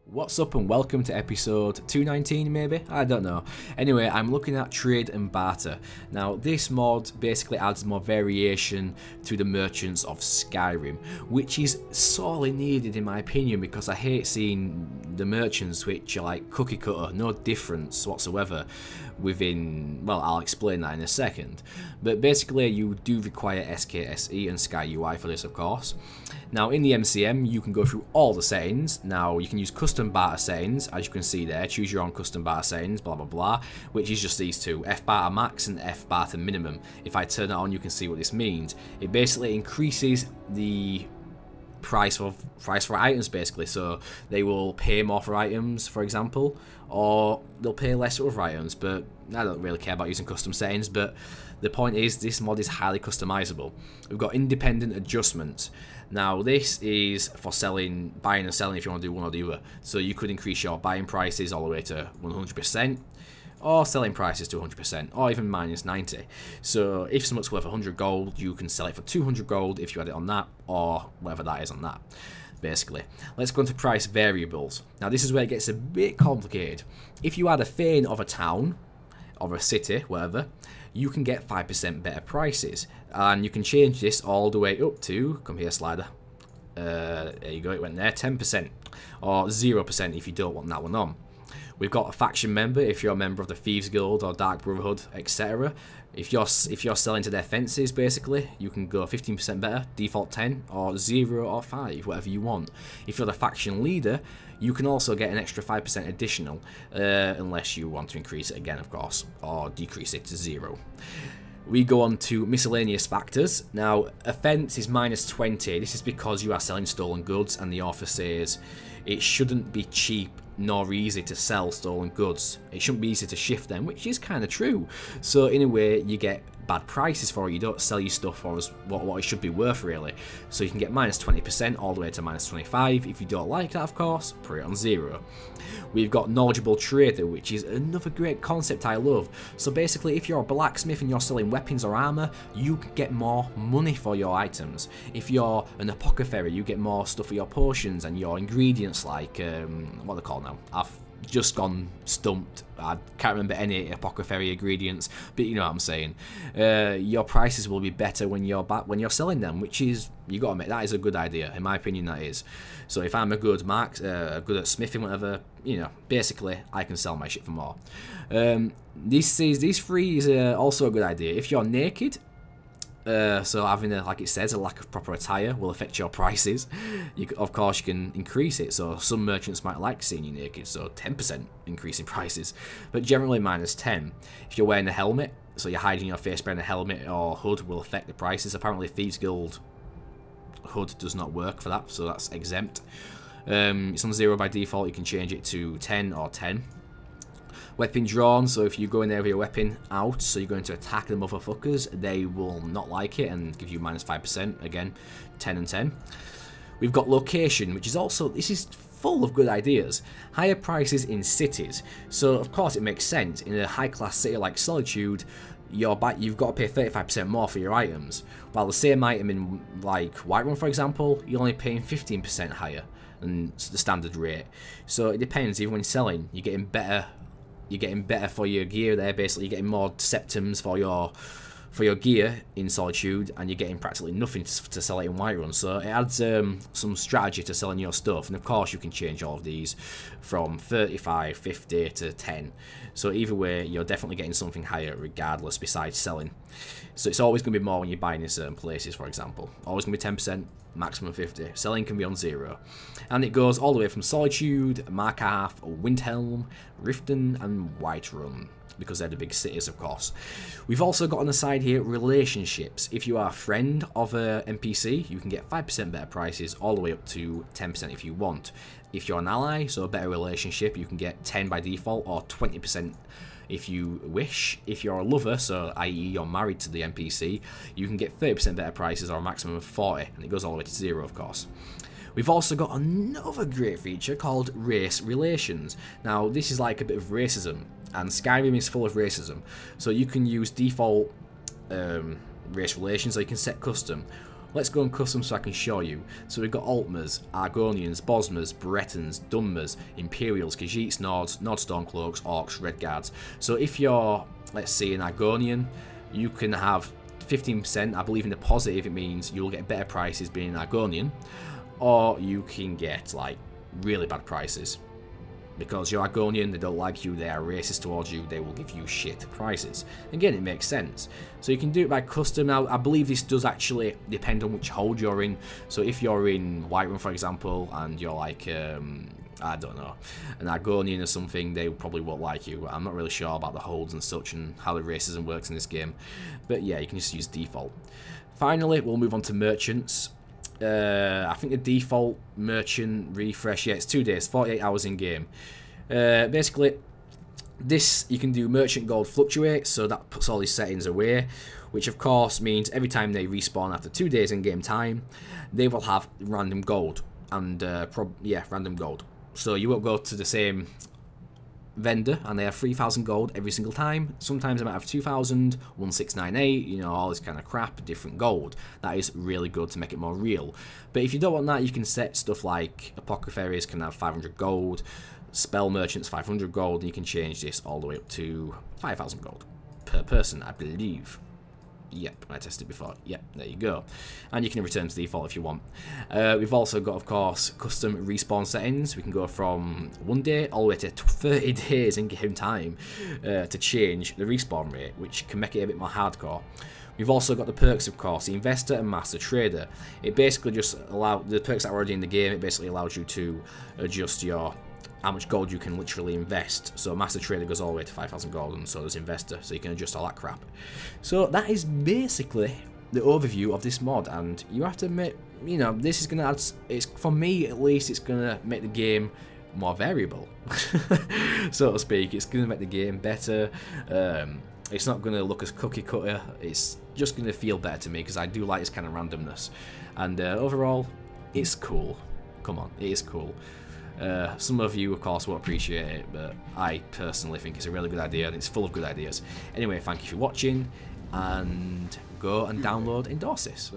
What's up and welcome to episode 219 maybe? I don't know. Anyway, I'm looking at trade and barter. Now this mod basically adds more variation to the merchants of Skyrim, which is sorely needed in my opinion because I hate seeing the merchants which are like cookie cutter, no difference whatsoever within, well, I'll explain that in a second. But basically you do require SKSE and Sky UI for this, of course. Now in the MCM you can go through all the settings. Now you can use custom barter settings, as you can see there, choose your own custom barter settings, blah blah blah, which is just these two, F barter max and F barter minimum. If I turn it on you can see what this means. It basically increases the price for items basically, so they will pay more for items, for example, or they'll pay less for other items, but I don't really care about using custom settings. But the point is this mod is highly customizable. We've got independent adjustments. Now this is for selling, buying and selling if you want to do one or the other. So you could increase your buying prices all the way to 100%, or selling prices to 100%, or even minus 90. So if something's worth 100 gold, you can sell it for 200 gold if you add it on that, or whatever that is on that, basically. Let's go into price variables. Now this is where it gets a bit complicated. If you add a fane of a town, or a city, whatever, you can get 5% better prices. And you can change this all the way up to, come here slider, there you go, it went there, 10%, or 0% if you don't want that one on. We've got a faction member if you're a member of the Thieves Guild or Dark Brotherhood, etc. If you're selling to their fences, basically, you can go 15% better, default 10, or 0 or 5, whatever you want. If you're the faction leader, you can also get an extra 5% additional, unless you want to increase it again, of course, or decrease it to 0. We go on to miscellaneous factors. Now, offence is minus 20. This is because you are selling stolen goods, and the author says it shouldn't be cheap nor easy to sell stolen goods. It shouldn't be easy to shift them, which is kind of true. So in a way, you get bad prices for it. You don't sell your stuff for what it should be worth, really. So you can get minus 20% all the way to minus 25. If you don't like that, of course, put it on 0. We've got knowledgeable trader, which is another great concept I love. So basically, if you're a blacksmith and you're selling weapons or armor, you can get more money for your items. If you're an apothecary, you get more stuff for your potions and your ingredients, like what are they called now? I've just gone stumped. I can't remember any apothecary ingredients, but you know what I'm saying. Your prices will be better when you're selling them, which is, you gotta admit, that is a good idea. In my opinion, that is. So if I'm a good good at smithing, whatever, you know, basically I can sell my shit for more. These three is also a good idea. If you're naked, so having like it says, a lack of proper attire will affect your prices. Of course, you can increase it. So some merchants might like seeing you naked, so 10% increase in prices, but generally minus 10. If you're wearing a helmet, so you're hiding your face behind a helmet or hood, will affect the prices. Apparently, Thieves Guild hood does not work for that, so that's exempt. It's on 0 by default. You can change it to 10 or 10. Weapon drawn, so if you go in there with your weapon out, so you're going to attack the motherfuckers, they will not like it and give you minus 5%, again, 10 and 10. We've got location, which is also, this is full of good ideas. Higher prices in cities, so of course it makes sense. In a high class city like Solitude, you've got to pay 35% more for your items, while the same item in like Whiterun, for example, you're only paying 15% higher than the standard rate. So it depends. Even when selling, you're getting better for your gear there. Basically, you're getting more septums for your gear in Solitude, and you're getting practically nothing to sell it in Whiterun. So it adds some strategy to selling your stuff. And of course, you can change all of these from 35, 50 to 10. So either way, you're definitely getting something higher regardless, besides selling. So it's always going to be more when you're buying in certain places, for example. Always going to be 10%, maximum 50. Selling can be on 0. And it goes all the way from Solitude, Markarth, Windhelm, Riften, and Whiterun, because they're the big cities, of course. We've also got on the side here relationships. If you are a friend of a NPC, you can get 5% better prices, all the way up to 10% if you want. If you're an ally, so a better relationship, you can get 10 by default, or 20% if you wish. If you're a lover, so i.e. you're married to the NPC, you can get 30% better prices, or a maximum of 40, and it goes all the way to 0, of course. We've also got another great feature called race relations. Now this is like a bit of racism, and Skyrim is full of racism, so you can use default race relations, or you can set custom. let's go and custom so I can show you. So we've got Altmers, Argonians, Bosmers, Brettons, Dunmers, Imperials, Khajiits, Nords, Nord Stormcloaks, Orcs, Redguards. So if you're, let's say, an Argonian, you can have 15%, I believe in the positive, it means you'll get better prices being an Argonian, or you can get like really bad prices. Because you're Argonian, they don't like you, they are racist towards you, they will give you shit prices. Again, it makes sense. So you can do it by custom. Now, I believe this does actually depend on which hold you're in. So if you're in Whiterun, for example, and you're like, I don't know, an Argonian or something, they probably won't like you. I'm not really sure about the holds and such and how the racism works in this game. But yeah, you can just use default. Finally, we'll move on to merchants. I think the default merchant refresh, yeah, it's 2 days, 48 hours in game. Basically, this, you can do merchant gold fluctuate, so that puts all these settings away, which of course means every time they respawn after 2 days in game time, they will have random gold, and random gold. So you won't go to the same vendor and they have 3,000 gold every single time. Sometimes they might have 2,000, 1698, you know, all this kind of crap, different gold. That is really good to make it more real. But if you don't want that, you can set stuff like Apothecaries can have 500 gold, Spell Merchants 500 gold, and you can change this all the way up to 5,000 gold per person, I believe. Yep, I tested before. Yep, there you go. And you can return to default if you want. We've also got, of course, custom respawn settings. We can go from 1 day all the way to 30 days in game time to change the respawn rate, which can make it a bit more hardcore. We've also got the perks, of course, the Investor and Master Trader. It basically just allows, the perks that are already in the game, it basically allows you to adjust your how much gold you can literally invest. So Master Trader goes all the way to 5,000 gold, and so does Investor, so you can adjust all that crap. So that is basically the overview of this mod, and you have to admit, you know, this is going to add, it's, for me at least, it's going to make the game more variable, so to speak. It's going to make the game better. It's not going to look as cookie cutter, it's just going to feel better to me, because I do like this kind of randomness. And overall, it's cool. Come on, it is cool. Some of you, of course, won't appreciate it, but I personally think it's a really good idea, and it's full of good ideas. Anyway, thank you for watching, and go and download Endorse this.